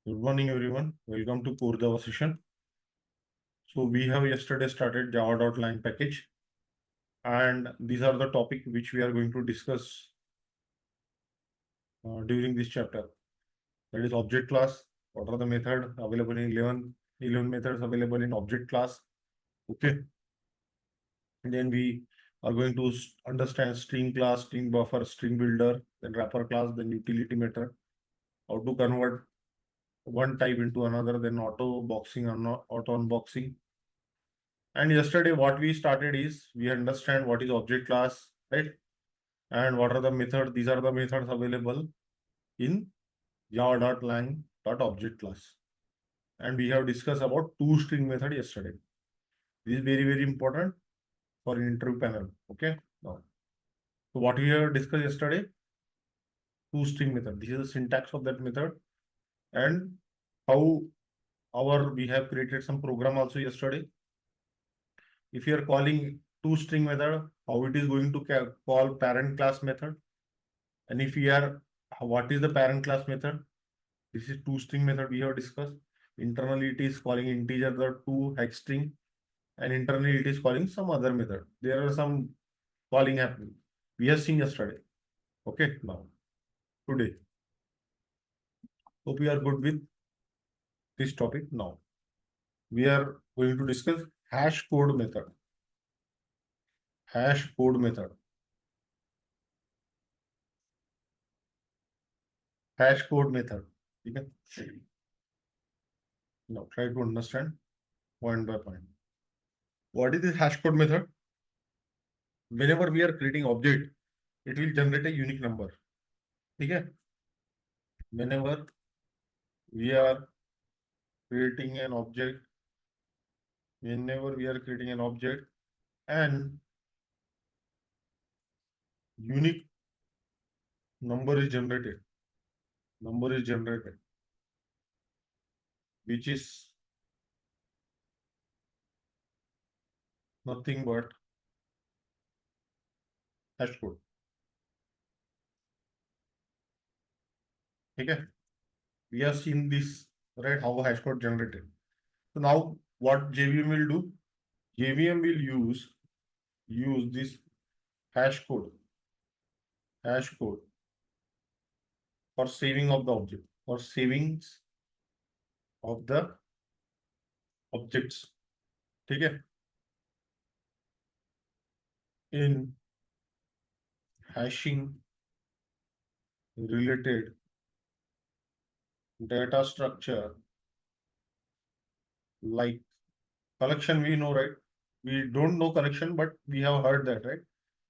Good morning, everyone. Welcome to core Java session. So we have yesterday started Java.lang package, and these are the topic which we are going to discuss during this chapter. That is object class. What are the method available in 11 methods available in object class? Okay. And then we are going to understand string class, string buffer, string builder, then wrapper class, then utility method. How to convert one type into another, then auto boxing or not auto unboxing. And yesterday, what we started is we understand what is object class, right? And what are the methods? These are the methods available in java.lang.object class. And we have discussed about toString method yesterday. This is very, very important for an interview panel. Okay. Now, so what we have discussed yesterday, toString method. This is the syntax of that method and how we have created some program also yesterday. If you are calling toString method, how it is going to call parent class method. And if we are, what is the parent class method? This is toString method we have discussed. Internally, it is calling integer the to hex string, and internally it is calling some other method. There are some calling happening. We have seen yesterday. Okay, now today. Hope you are good with this topic. Now we are going to discuss hash code method. Hash code method. Hash code method. Okay. Now try to understand point by point. What is this hash code method? Whenever we are creating object, it will generate a unique number. Okay. Whenever we are creating an object, and unique number is generated, which is nothing but hash code. Okay. We have seen this, right? How hash code generated. So now what JVM will do? JVM will use this hash code for saving of the object, for savings of the objects. Okay. In hashing related data structure like collection, we know, right? We don't know collection, but we have heard that, right?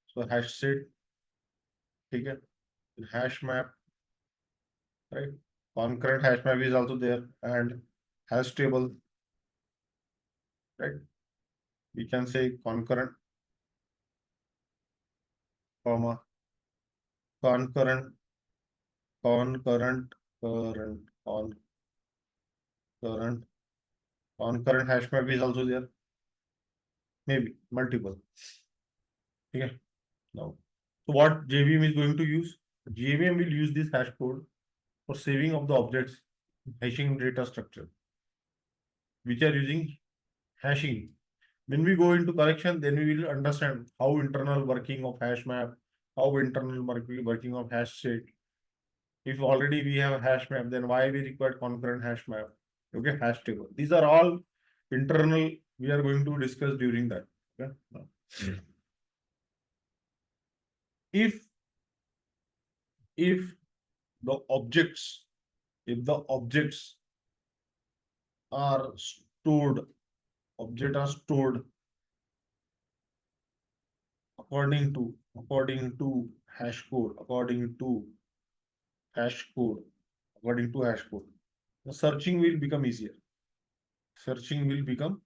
So hash set, okay, hash map, right? Concurrent hash map is also there, and hash table, right? We can say concurrent, comma, concurrent, concurrent, current, concurrent, concurrent hash map is also there. Maybe multiple. Okay. Now, so what JVM is going to use? JVM will use this hash code for saving of the objects, hashing data structure, which are using hashing. When we go into collection, then we will understand how internal working of hash map, how internal working of hash set. If already we have a hash map, then why we require concurrent hash map? Okay, hash table. These are all internal. We are going to discuss during that. Okay. Now, if if the objects if the are stored objects are stored according to hash code hash code, the searching will become easier. searching will become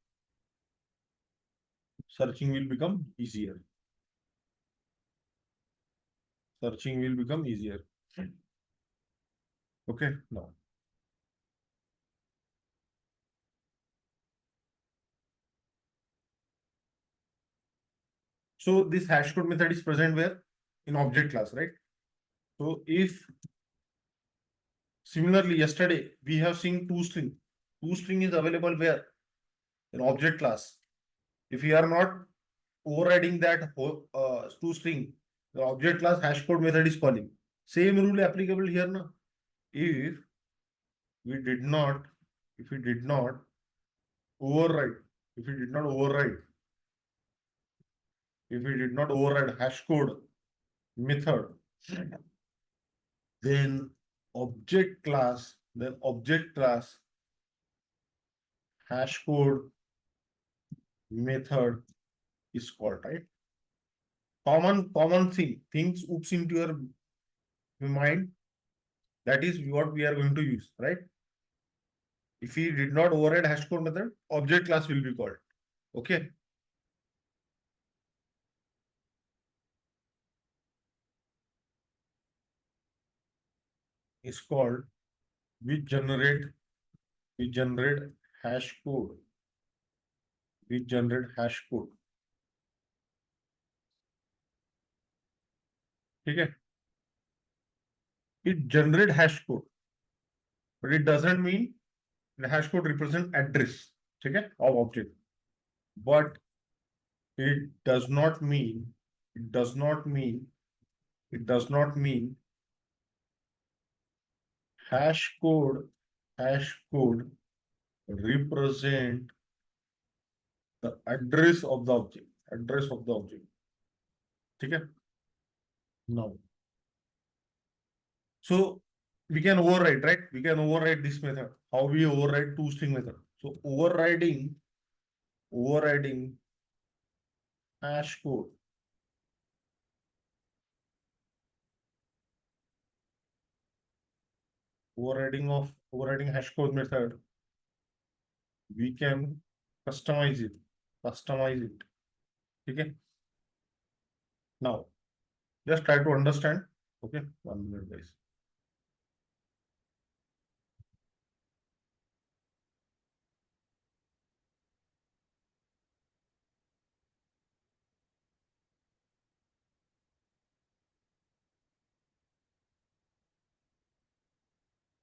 searching will become easier searching will become easier. Okay. Now, so this hash code method is present where? In object class, right? So if Similarly, yesterday we have seen toString. ToString is available where? In object class. If we are not overriding that toString, the object class hash code method is calling. Same rule applicable here now. If we did not, if we did not override, if we did not override, if we did not override hash code method, then object class hash code method is called, right? Common things oops into your mind. That is what we are going to use, right? If we did not override hash code method, object class will be called. Okay. It's called we generate hash code. We generate hash code. Okay. It generate hash code, but it doesn't mean the hash code represent address. Okay, of object. But it does not mean it does not mean it does not mean hash code represent the address of the object. Okay. Now, so we can override, right? We can override this method. How we override toString method? So overriding hash code. Overriding hash code method, we can customize it. Okay. Now, just try to understand. Okay, 1 minute, guys.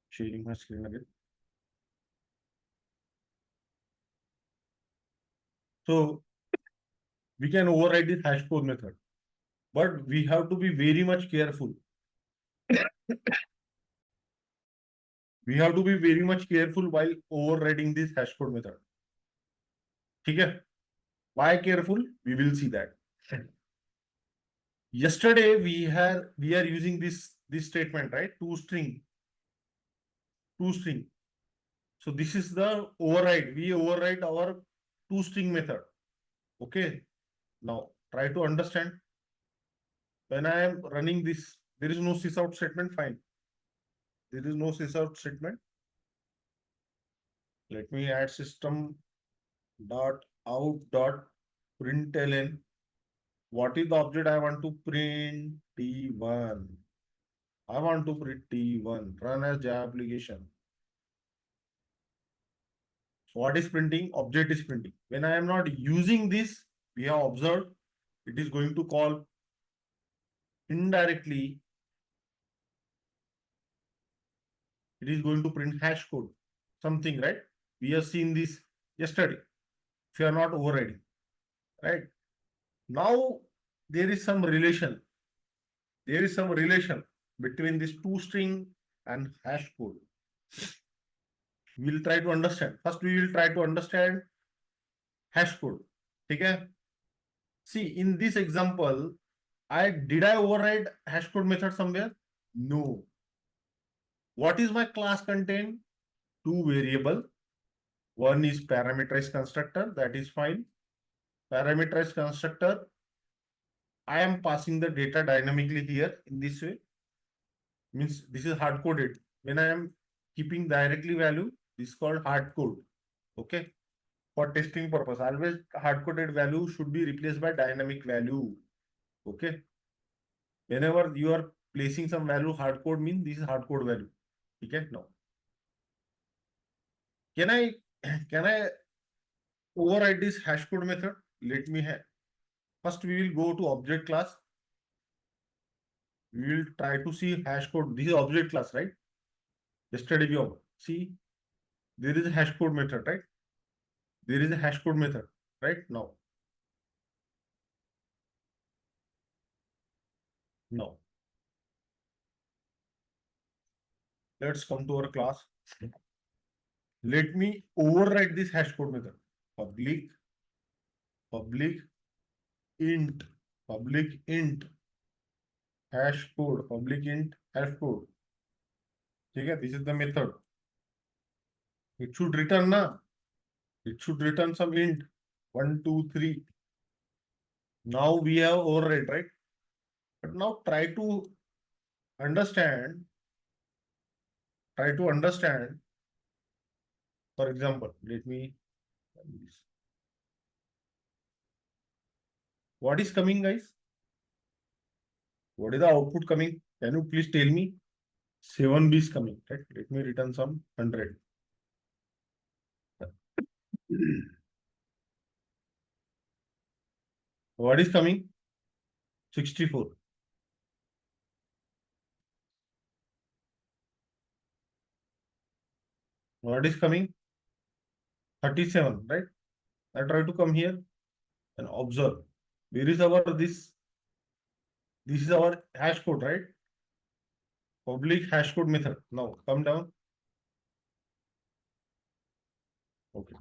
Sharing my screen again. So we can override this hash code method, but we have to be very much careful. We have to be very much careful while overriding this hash code method. Okay? Why careful? We will see that. Yesterday we are using this statement, right? ToString. So this is the override. We override our ToString method. Okay. Now try to understand. When I am running this, there is no sysout statement. Fine. There is no sysout statement. Let me add system dot out dot println. What is the object I want to print? T1. I want to print T1. Run as Java application. So what is printing? Object is printing. When I am not using this, we have observed it is going to call indirectly. It is going to print hash code. Something, right? We have seen this yesterday. If you are not overriding, right? Now there is some relation. There is some relation between this toString and hash code. We will try to understand. First, we will try to understand hash code. Okay. See, in this example, did I override hash code method somewhere? No. What is my class contain? Two variable. One is parameterized constructor. That is fine. Parameterized constructor. I am passing the data dynamically here in this way. Means this is hard coded. When I am keeping directly value, this is called hard code. Okay. For testing purpose, always hard coded value should be replaced by dynamic value. Okay. Whenever you are placing some value, hard code means this is hard code value. Okay. Now, can I override this hash code method? Let me have. First, we will go to object class. We will try to see hash code. This is object class, right? Yesterday we have, see, there is a hash code method, right? There is a hash code method, right? Now, let's come to our class. Let me override this hash code method. Public, public int, public int, hash code, public int, hash code. Okay, this is the method. It should return na. It should return some int 1, 2, 3. Now we have override, right? But now try to understand. Try to understand. For example, let me. What is coming, guys? What is the output coming? Can you please tell me? 7B is coming, right? Let me return some 100. What is coming? 64. What is coming? 37, right? I try to come here and observe. Where is our this is our hash code, right? Public hash code method. Now come down. Okay.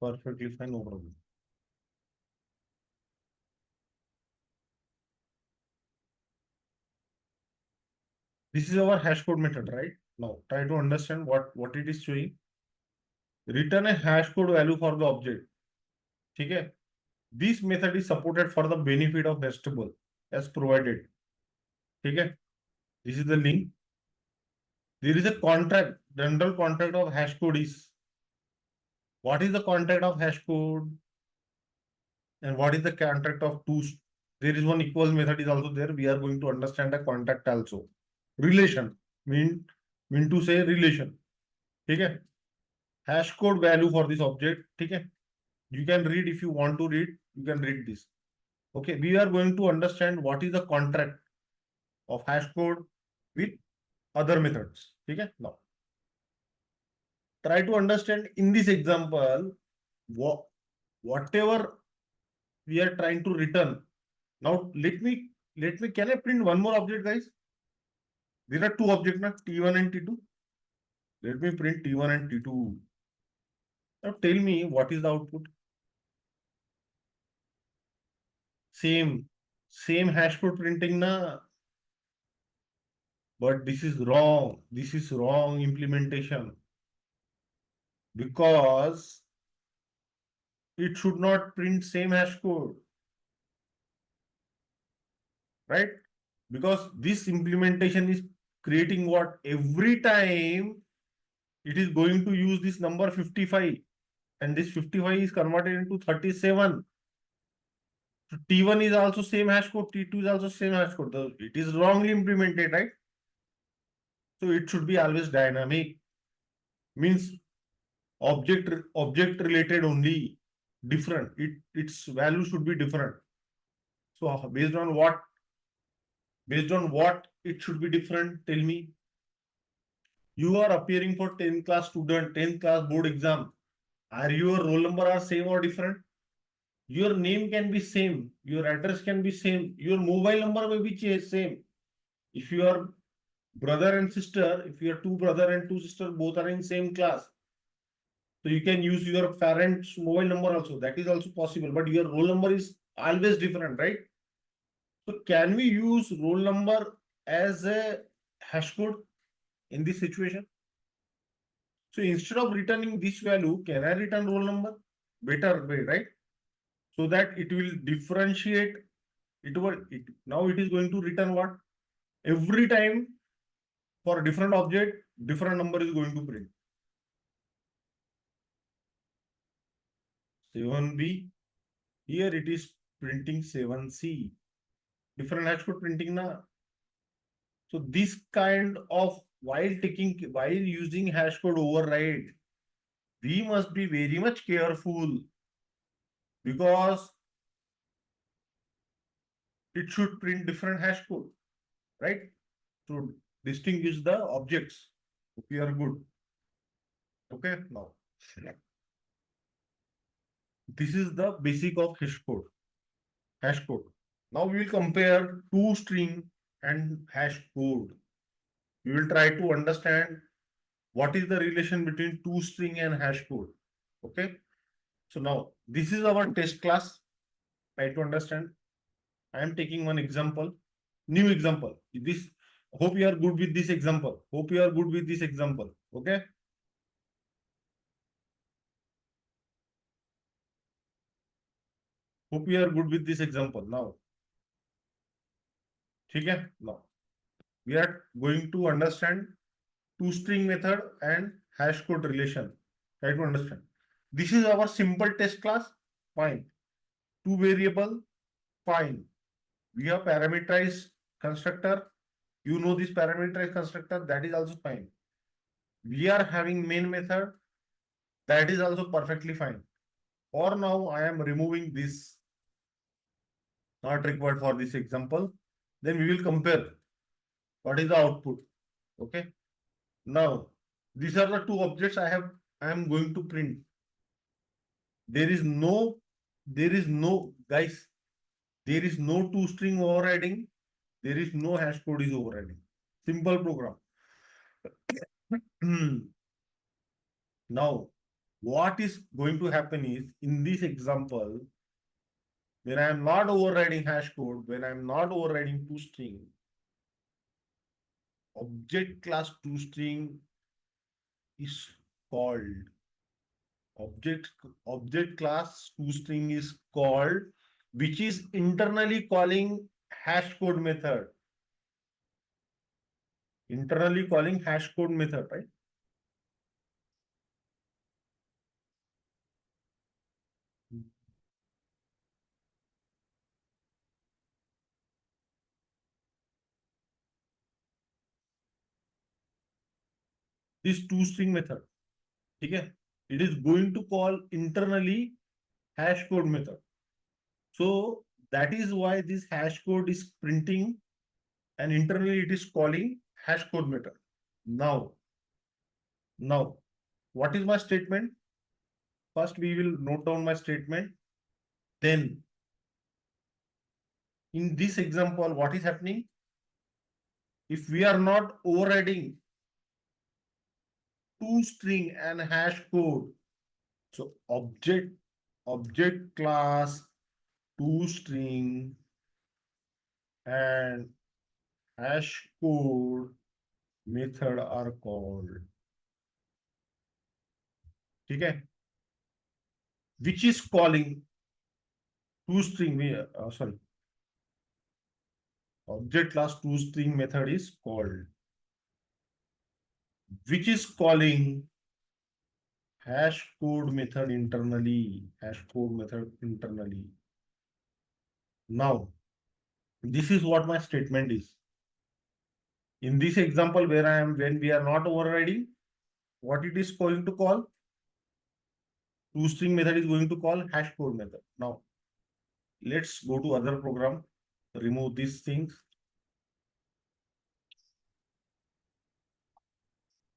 Perfectly fine, no problem. This is our hash code method, right? Now try to understand what it is showing. Return a hash code value for the object. Okay. This method is supported for the benefit of testable as provided. Okay. This is the link. There is a contract. General contract of hash code is. What is the contract of hash code? And what is the contract of two? There is one equals method is also there. We are going to understand the contract also. Relation mean to say relation. Okay. Hash code value for this object. Okay. You can read if you want to read. You can read this. Okay. We are going to understand what is the contract of hash code with other methods. Okay. Now try to understand in this example whatever we are trying to return. Now let me can I print one more object, guys? There are two objects now, T1 and T2. Let me print T1 and T2. Now tell me what is the output? Same hash code printing na, but this is wrong. This is wrong implementation because it should not print same hash code, right? Because this implementation is creating what every time it is going to use this number 55 and this 55 is converted into 37. So T1 is also same hash code, T2 is also same hash code. So it is wrongly implemented, right? So it should be always dynamic. Means object related only, different. Its value should be different. So based on what it should be different, tell me. You are appearing for 10th class student, 10th class board exam. Are your roll number are same or different? Your name can be same, your address can be same, your mobile number may be same. If you are brother and sister, if you are two brother and two sister, both are in same class. So you can use your parents' mobile number also. That is also possible. But your roll number is always different, right? So can we use roll number as a hash code in this situation? So instead of returning this value, can I return roll number? Better way, right? So that it will differentiate now it is going to return what? Every time for a different object, different number is going to print. 7B. Here it is printing 7C. Different hash code printing na. So this kind of while using hash code override, we must be very much careful because it should print different hash code, right? To distinguish the objects. We are good. Okay, now this is the basic of hash code. Hash code. Now we will compare toString and hash code. We will try to understand what is the relation between toString and hash code. Okay. So now this is our test class. Try to understand. I am taking one example, new example. This hope you are good with this example. Hope you are good with this example. Okay. Hope you are good with this example now. ठीक है? Now we are going to understand toString method and hash code relation. Try to understand. This is our simple test class. Fine. Two variable. Fine. We have parameterized constructor. You know this parameterized constructor. That is also fine. We are having main method. That is also perfectly fine. For now, I am removing this. Not required for this example. Then we will compare. What is the output? Okay. Now, these are the two objects I am going to print. There is no, guys, there is no toString overriding. There is no hash code is overriding. Simple program. Now, what is going to happen is in this example, when I am not overriding hash code, when I am not overriding toString, object class toString is called object class toString is called, which is internally calling hash code method. Internally calling hash code method, right? This toString method. Okay? It is going to call internally hash code method. So that is why this hash code is printing and internally it is calling hash code method. Now, what is my statement? First, we will note down my statement. Then, in this example, what is happening? If we are not overriding toString and hash code, so object class toString and hash code method are called. Okay, which is calling toString. Sorry, object class toString method is called, which is calling hash code method internally. Hash code method internally. Now, this is what my statement is. In this example, when we are not overriding, what it is going to call? ToString method is going to call hash code method. Now, let's go to other program, remove these things.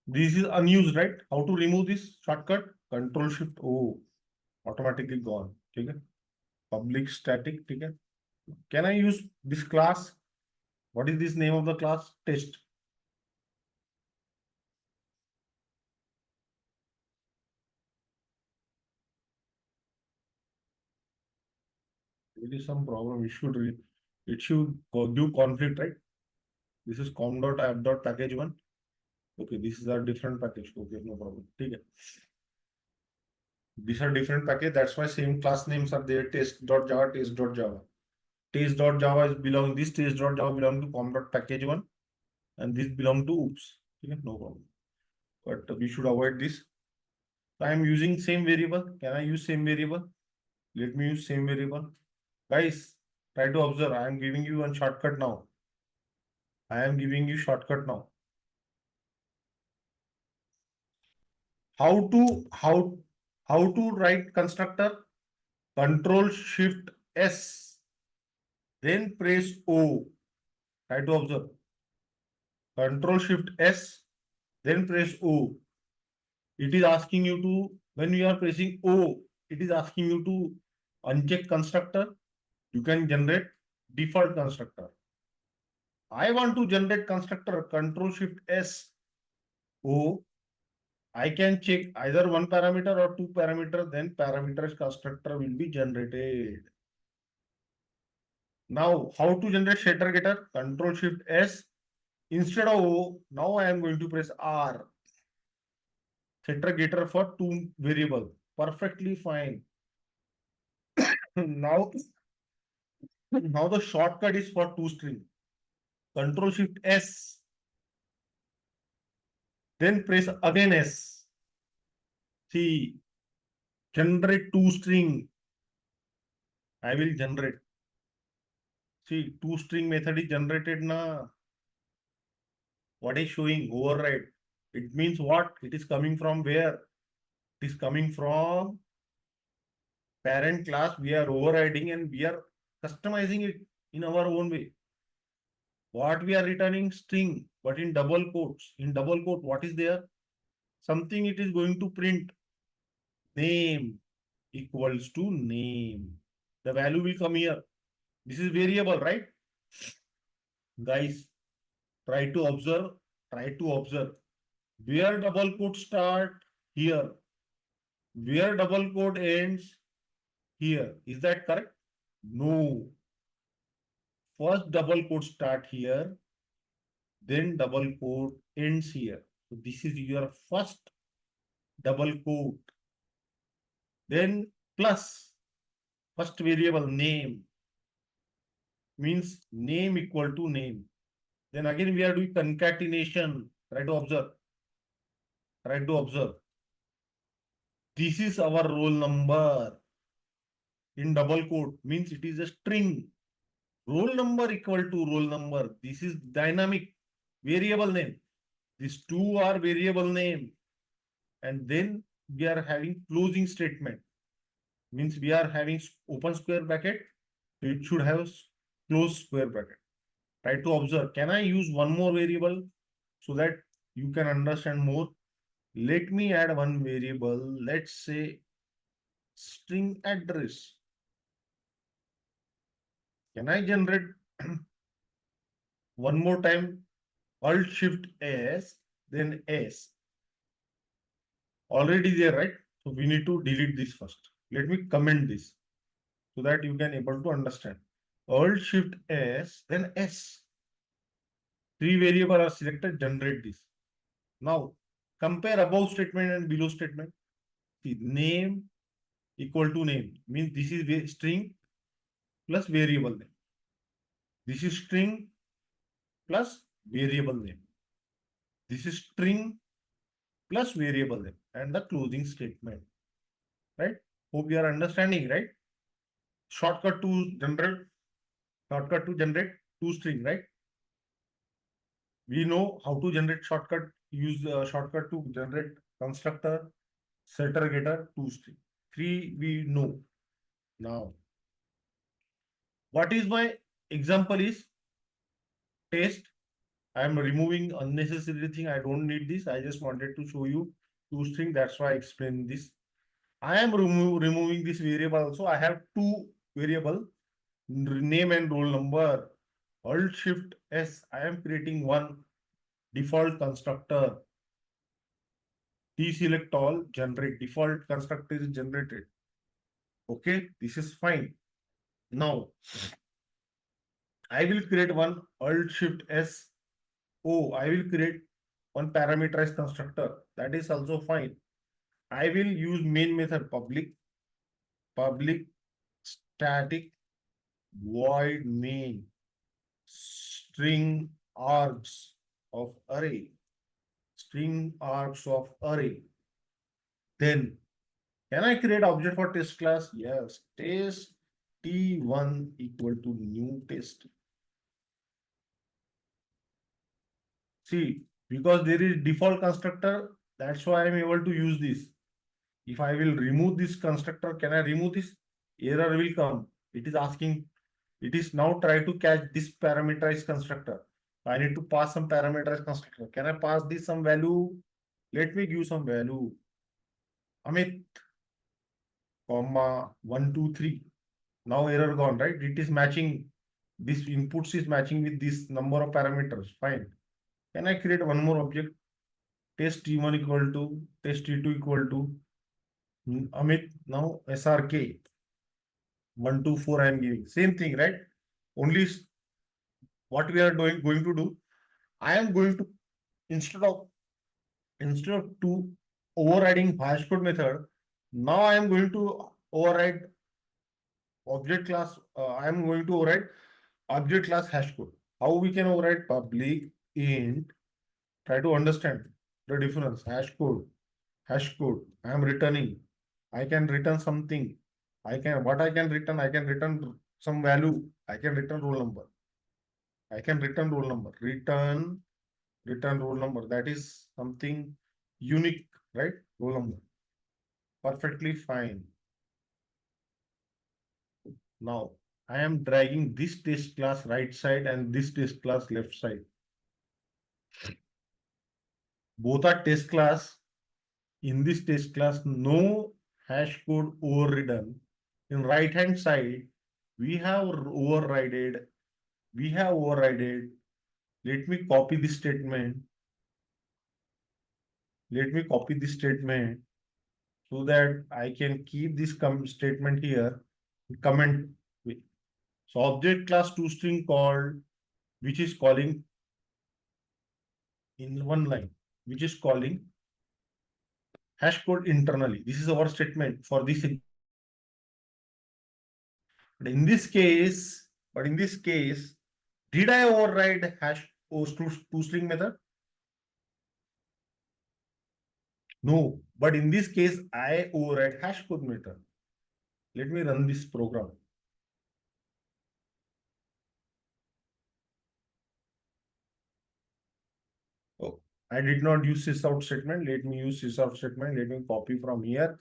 This is unused, right? How to remove this shortcut? Control Shift O, automatically gone. Okay. Public static. Okay. Can I use this class? What is this name of the class? Test. There is some problem. It should give conflict, right? This is com.app.package1. Okay, this is a different package. Okay, no problem. Okay. These are different package. That's why same class names are there. Test.java, test.java. Test.java is belong. This test.java belong to com.package1, and this belong to oops. Okay, no problem. But we should avoid this. So I am using same variable. Can I use same variable? Let me use same variable. Guys, try to observe. I am giving you one shortcut now. I am giving you shortcut now. How to write constructor? Control Shift S, then press O. Try to observe. Control Shift S, then press O. It is asking you to, when you are pressing O, it is asking you to uncheck constructor. You can generate default constructor. I want to generate constructor. Control Shift S, O. I can check either one parameter or two parameter, then parameters constructor will be generated. Now, how to generate setter getter? Control Shift S. Instead of O, now I am going to press R. Setter getter for two variable. Perfectly fine. Now, now the shortcut is for two string. Control Shift S. Then press again S. See, generate two string. I will generate. See, two string method is generated now. What is showing? Override. It means what? It is coming from where? It is coming from parent class. We are overriding and we are customizing it in our own way. What we are returning? String, but in double quotes. In double quote, what is there? Something it is going to print. Name equals to name. The value will come here. This is variable, right? Guys, try to observe. Try to observe. Where double quote start? Here. Where double quote ends? Here. Is that correct? No. First double quote start here, then double quote ends here. So this is your first double quote. Then plus first variable name means name equal to name. Then again we are doing concatenation. Try to observe. Try to observe. This is our roll number in double quote means it is a string. Roll number equal to roll number. This is dynamic variable name. These two are variable name. And then we are having closing statement. Means we are having open square bracket. It should have closed square bracket. Try to observe. Can I use one more variable so that you can understand more? Let me add one variable. Let's say string address. Can I generate one more time? Alt Shift S, then S. Already there, right? So we need to delete this first. Let me comment this so that you can able to understand. Alt Shift S, then S. Three variable are selected, generate this. Now compare above statement and below statement. See, name equal to name means this is string plus variable name. This is string plus variable name. This is string plus variable name and the closing statement. Right? Hope you are understanding, right? Shortcut to generate two string, right? We know how to generate shortcut, use shortcut to generate constructor, setter, getter, two string. Three we know. Now, what is my example is test. I am removing unnecessary thing. I don't need this. I just wanted to show you two string. That's why I explained this. I am removing this variable also. I have two variable, name and roll number. Alt Shift S. I am creating one default constructor. Deselect all, generate default constructor is generated. Okay, this is fine. Now, I will create one Alt Shift S. Oh, I will create one parameterized constructor. That is also fine. I will use main method public static void main string args of array. String args of array. Then can I create object for test class? Yes, test T1 equal to new test. See, because there is default constructor, That's why I'm able to use this. If I will remove this constructor, can I remove this? Error will come. It is asking, it is now try to catch this parameterized constructor. I need to pass some parameterized constructor. Can I pass this some value? Let me give some value. Amit, comma 1, 2, 3. Now error gone, right? It is matching. This inputs is matching with this number of parameters. Fine. Can I create one more object? Test T1 equal to test T2 equal to Amit. Now SRK 1, 2, 4 I am giving. Same thing, right? Only what we are going to do. I am going to instead of two overriding hash code method. Now I am going to override object class. I am going to override object class hash code. How we can override public int? Try to understand the difference. Hash code. Hash code. I am returning. I can return something. What I can return? I can return some value. I can return roll number. I can return roll number. Return roll number. That is something unique, right? Roll number. Perfectly fine. Now I am dragging this test class right side and this test class left side. Both are test class. In this test class, no hash code overridden. In right hand side, we have overridden. Let me copy this statement. So that I can keep this statement here. Comment. So object class toString called, which is calling in one line, which is calling hash code internally. This is our statement for this. But in this case, did I override hash toString method? No. But in this case, I override hash code method. Let me run this program. Oh, I did not use sysout statement. Let me use sysout statement. Let me copy from here.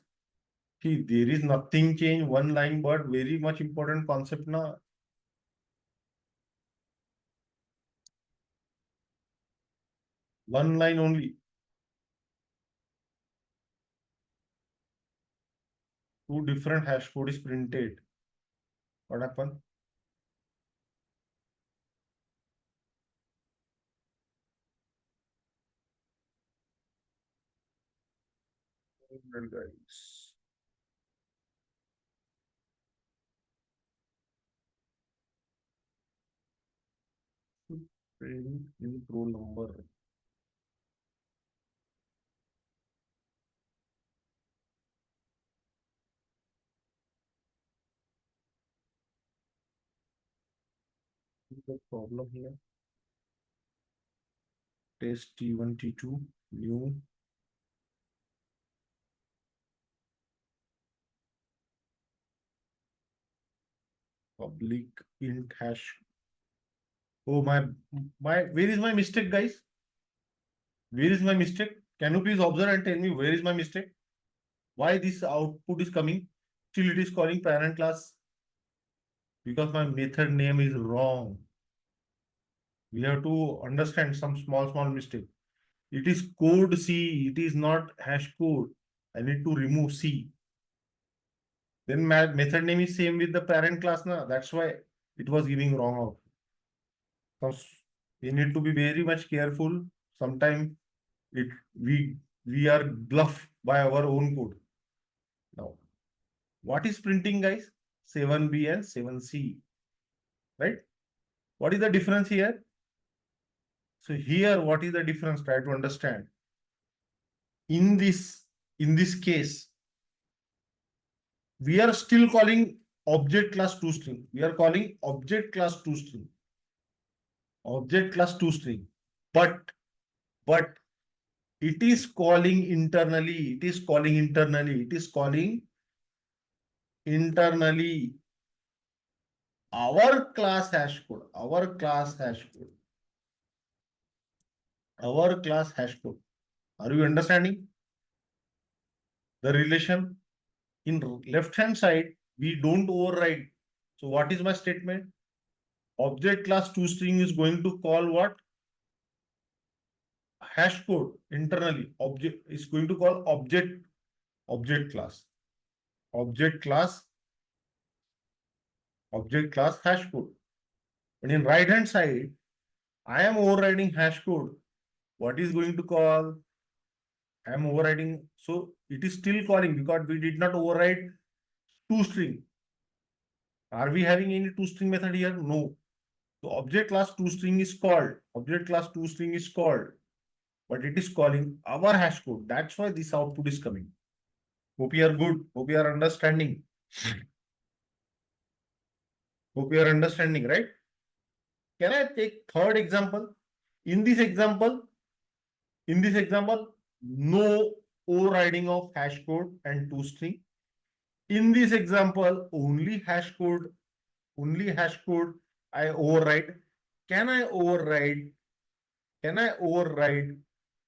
See, there is nothing change, one line, but very much important concept now. One line only. Two different hash code is printed. What happened? Well, guys. Print in roll number. The problem here. Test T1, T2, new. Public int hash. Oh, where is my mistake, guys? Where is my mistake? Can you please observe and tell me where is my mistake? Why this output is coming? Still it is calling parent class. Because my method name is wrong. We have to understand some small mistake. It is code C. It is not hash code. I need to remove C. Then my method name is same with the parent class now. That's why it was giving wrong out. So we need to be very much careful. Sometimes it we are bluffed by our own code. Now, what is printing, guys? 7B and 7C, right? What is the difference here? So here, what is the difference? Try to understand. In this case, we are still calling object class toString. We are calling object class toString. Object class toString. But it is calling internally. It is calling internally our class hash code. Our class hash code. Are you understanding? The relation in left hand side, we don't override. So what is my statement? Object class toString is going to call what? Hash code internally. Object is going to call object class. Object class hash code. But in right hand side, I am overriding hash code. What is going to call? I am overriding. So it is still calling because we did not override toString. Are we having any toString method here? No. So object class toString is called. Object class toString is called, but it is calling our hash code. That's why this output is coming. Hope you are good. Hope you are understanding. Hope you are understanding, right? Can I take third example? In this example, no overriding of hash code and toString. In this example, only hash code I override. Can I override? Can I override?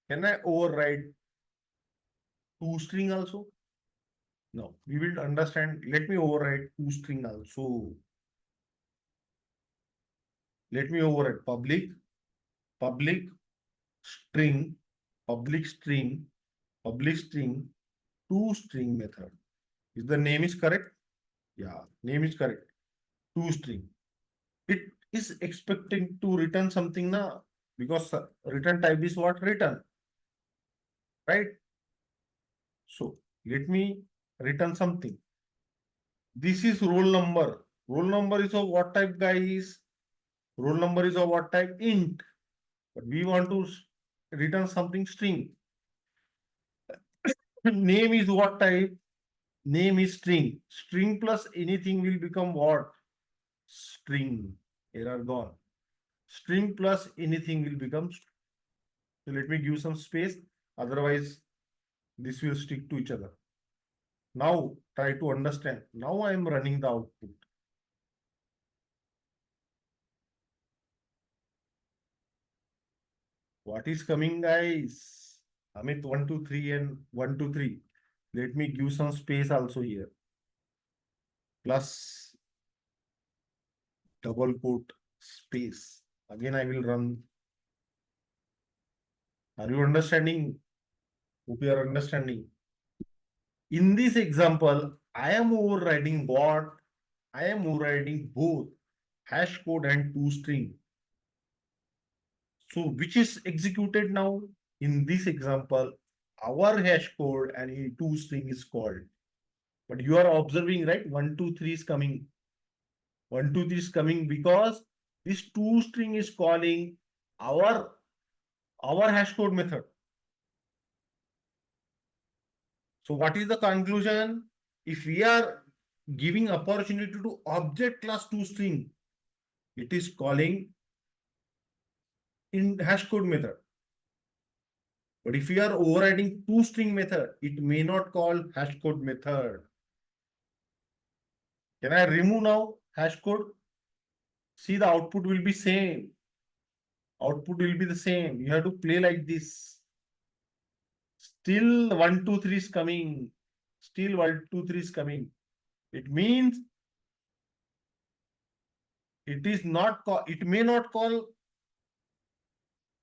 Can I override toString also? No, we will understand. Let me override toString also. Let me override public string, public string, public string, toString method. Is the name is correct? Yeah, name is correct. ToString. It is expecting to return something now because return type is what? Return, right? So let me return something. This is roll number. Roll number is of what type, guys? Roll number is of what type? Int. But we want to return something string. Name is what type? Name is string. String plus anything will become what? String. Error gone. String plus anything will become. So let me give some space. Otherwise, this will stick to each other. Now try to understand. Now I am running the output. What is coming, guys? Amit 1, 2, 3 and 1, 2, 3. Let me give some space also here. Plus double quote space. Again, I will run. Are you understanding? Hope you are understanding. In this example, I am overriding what? I am overriding both hash code and toString. So which is executed now? In this example, our hash code and a toString is called. But you are observing, right? 1, 2, 3 is coming. 1, 2, 3 is coming because this toString is calling our hash code method. So what is the conclusion? If we are giving opportunity to object class toString, it is calling in hash code method. But if we are overriding toString method, it may not call hash code method. Can I remove now hash code? See, the output will be same. Output will be the same. You have to play like this. Still 1, 2, 3 is coming. Still 1, 2, 3 is coming. It means it is not call, it may not call.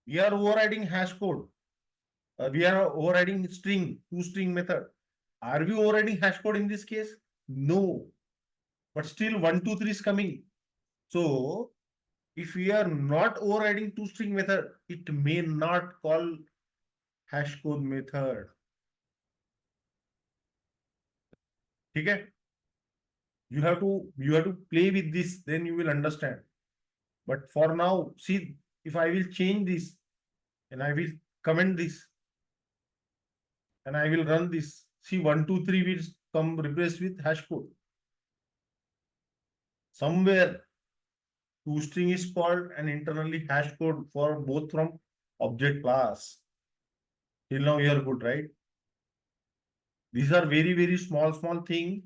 We are overriding hash code. We are overriding string, toString method. Are we overriding hash code in this case? No. But still 1, 2, 3 is coming. So if we are not overriding toString method, it may not call hash code method. Okay? You have to play with this, then you will understand. But for now, see, if I will change this and I will comment this and I will run this, see 1, 2, 3 will come replaced with hash code. Somewhere toString is called and internally hash code for both from object class. Till now you are good, right? These are very, very small thing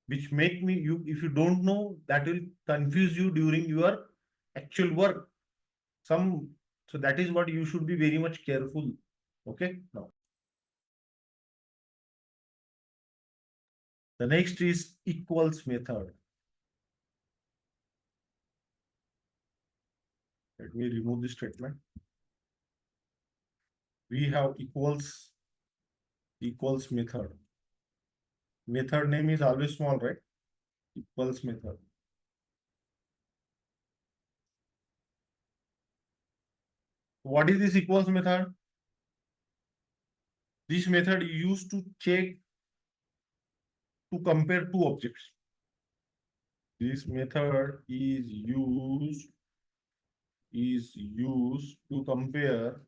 which make me you, if you don't know, that will confuse you during your actual work. So that is what you should be very much careful. Okay, now The next is equals method. Let me remove this statement. We have equals method. Method name is always small, right? Equals method. What is this equals method? This method is used to check, to compare two objects. This method is used to compare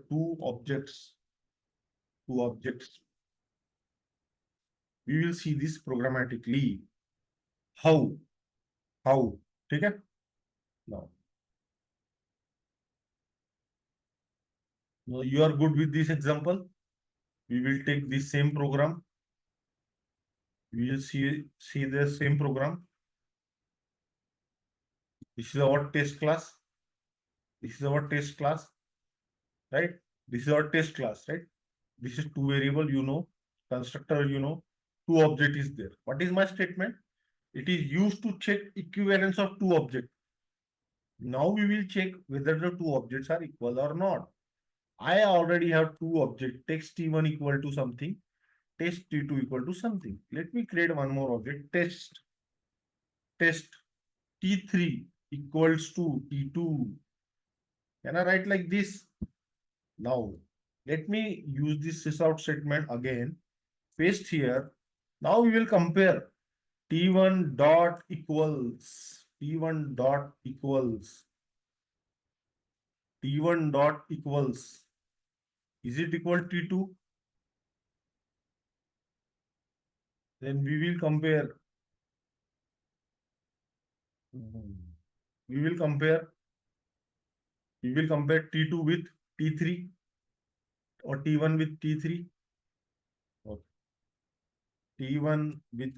two objects. We will see this programmatically. How? Okay? Now you are good with this example. We will take this same program. We will see the same program. This is our test class. Right? This is our test class, right? This is two variable, constructor, two object is there. What is my statement? It is used to check equivalence of two objects. Now we will check whether the two objects are equal or not. I already have two objects, text T1 equal to something, test T2 equal to something. Let me create one more object, test T3 equals to T2. Can I write like this? Now, let me use this sysout statement again, paste here. Now we will compare T1 dot equals, T1 dot equals, T1 dot equals. Is it equal T2? Then we will compare. We will compare. We will compare T2 with T3 or T1 with T3. Or T1 with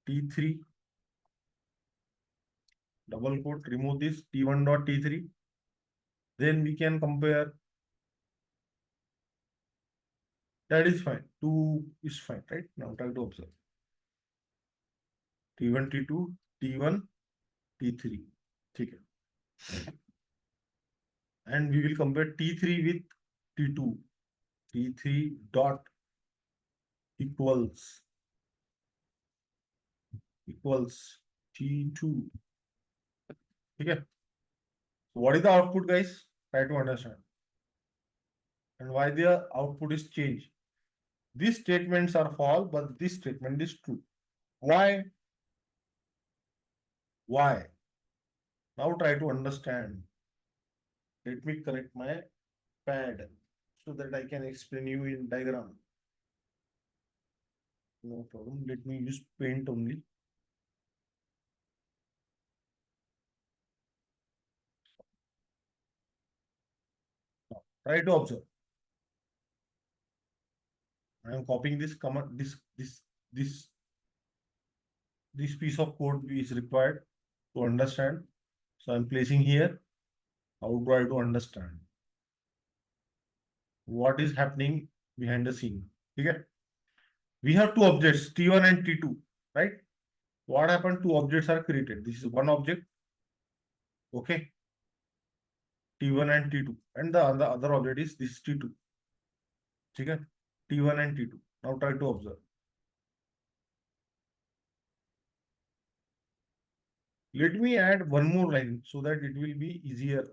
T3. Double quote, remove this T1 dot T3. Then we can compare. That is fine. 2 is fine, right? Now try to observe. T1, T2, T1, T3. Okay. And we will compare T3 with T2. T3 dot equals T2. Okay. So what is the output, guys? Try to understand. And why the output is changed. These statements are false, but this statement is true. Why? Why? Now try to understand. Let me correct my pad so that I can explain you in diagram. No problem. Let me use paint only. Now, try to observe. I am copying this command. This piece of code is required to understand. So I'm placing here. How do I to understand what is happening behind the scene? Okay. We have two objects, T1 and T2, right? What happened? Two objects are created. This is one object. Okay. T1 and T2. And the other object is this T2. Okay. T1 and T2. Now try to observe. Let me add one more line so that it will be easier.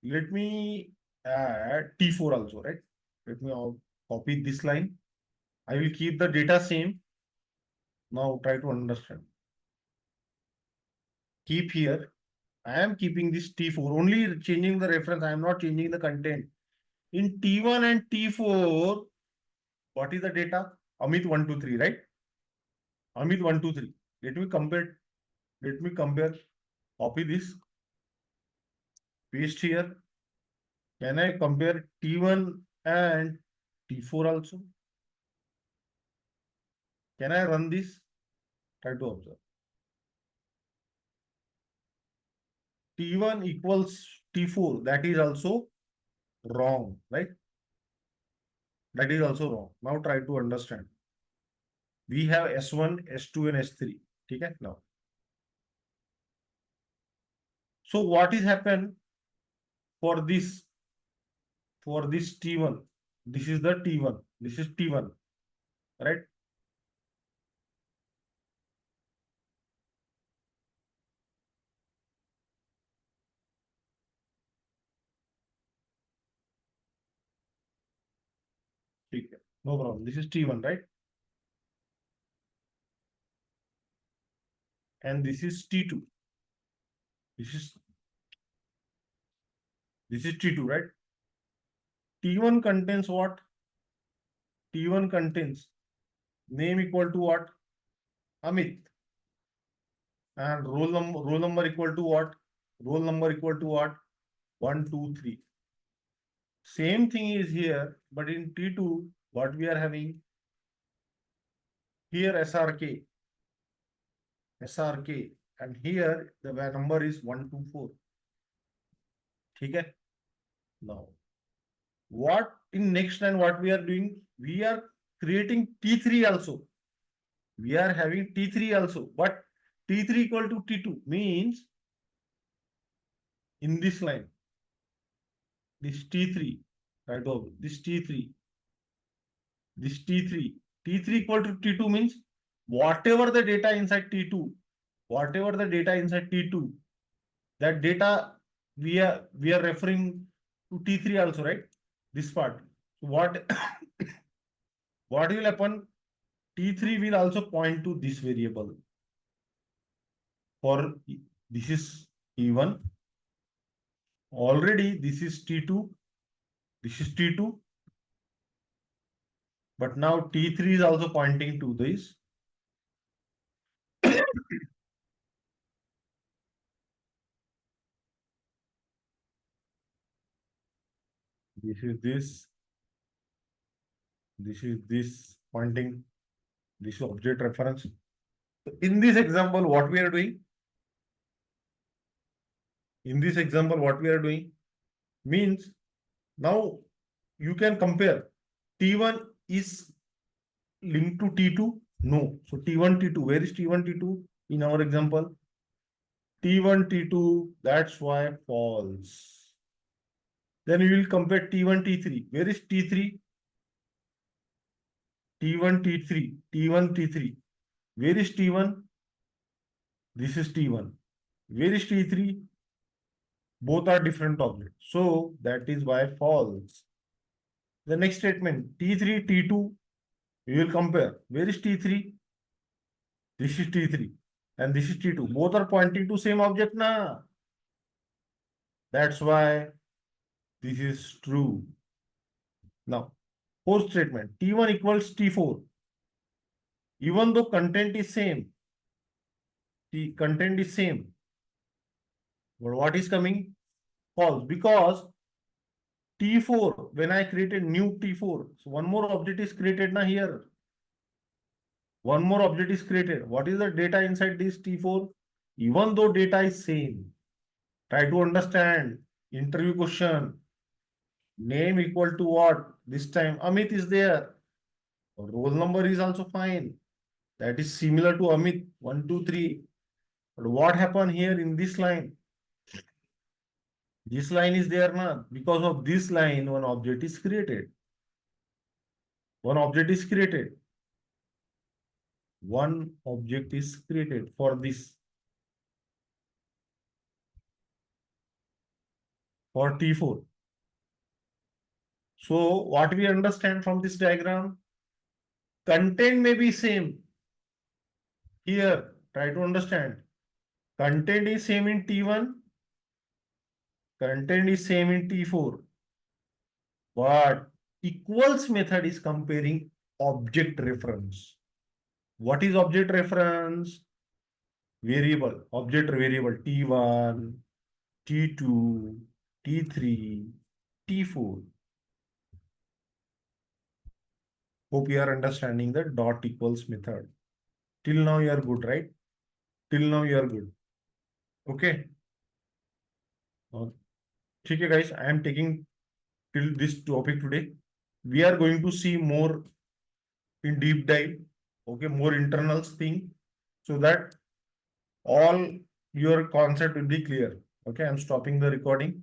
Let me add T4 also, right? Let me copy this line. I will keep the data same. Now try to understand. Keep here. I am keeping this T4, only changing the reference. I am not changing the content. In T1 and T4, what is the data? Amit 123, right? Amit 123. Let me compare. Let me compare. Copy this. Paste here. Can I compare T1 and T4 also? Can I run this? Try to observe. T1 equals T4. That is also wrong, right? That is also wrong. Now try to understand. We have S1, S2 and S3. Okay, now. So what is happened for this T1? This is the T1. This is T1, right? Okay. No problem. This is T1, right? And this is T2. This is T2, right? T1 contains what? T1 contains name equal to what? Amit. And roll number equal to what? Roll number equal to what? 1, 2, 3. Same thing is here, but in T2, what we are having here SRK, and here the number is 1, 2, 4. Okay. Now, what in next line what we are doing? We are creating T3 also. We are having T3 also, but T3 equal to T2 means in this line, this T3, right over this T3, this T3, T3 equal to T2 means whatever the data inside T2, whatever the data inside T2, that data we are referring to T3 also, right? This part. So what will happen? T3 will also point to this variable. For this is T1. Already this is T2. This is T2. But now T3 is also pointing to this. This is this. This is this pointing. This is object reference. In this example, what we are doing? In this example, what we are doing means now you can compare. T1 is linked to T2? No. So T1, T2. Where is T1, T2 in our example? T1, T2. That's why false. Then we will compare T1, T3. Where is T3? T1, T3. T1, T3. Where is T1? This is T1. Where is T3? Both are different objects. So that is why false. The next statement, T3, T2, we will compare. Where is T3? This is T3 and this is T2. Both are pointing to same object na. That's why this is true. Now, fourth statement, T1 equals T4. Even though content is same, the content is same. But what is coming? False. Because T4, when I created new T4, so one more object is created now here. One more object is created. What is the data inside this T4? Even though data is same, try to understand. Interview question. Name equal to what? This time Amit is there. Roll number is also fine. That is similar to Amit. 1, 2, 3. But what happened here in this line? This line is there now. Because of this line, one object is created. One object is created. One object is created for this. For T4. So what we understand from this diagram? Content may be same. Here, try to understand. Content is same in T1. Content is same in T4. But equals method is comparing object reference. What is object reference? Variable. Object variable T1, T2, T3, T4. Hope you are understanding the dot equals method. Till now you are good, right? Till now you are good. Okay. Okay, guys, I am taking till this topic today. we are going to see more in deep dive, okay, more internal thing, so that all your concept will be clear. Okay, I'm stopping the recording.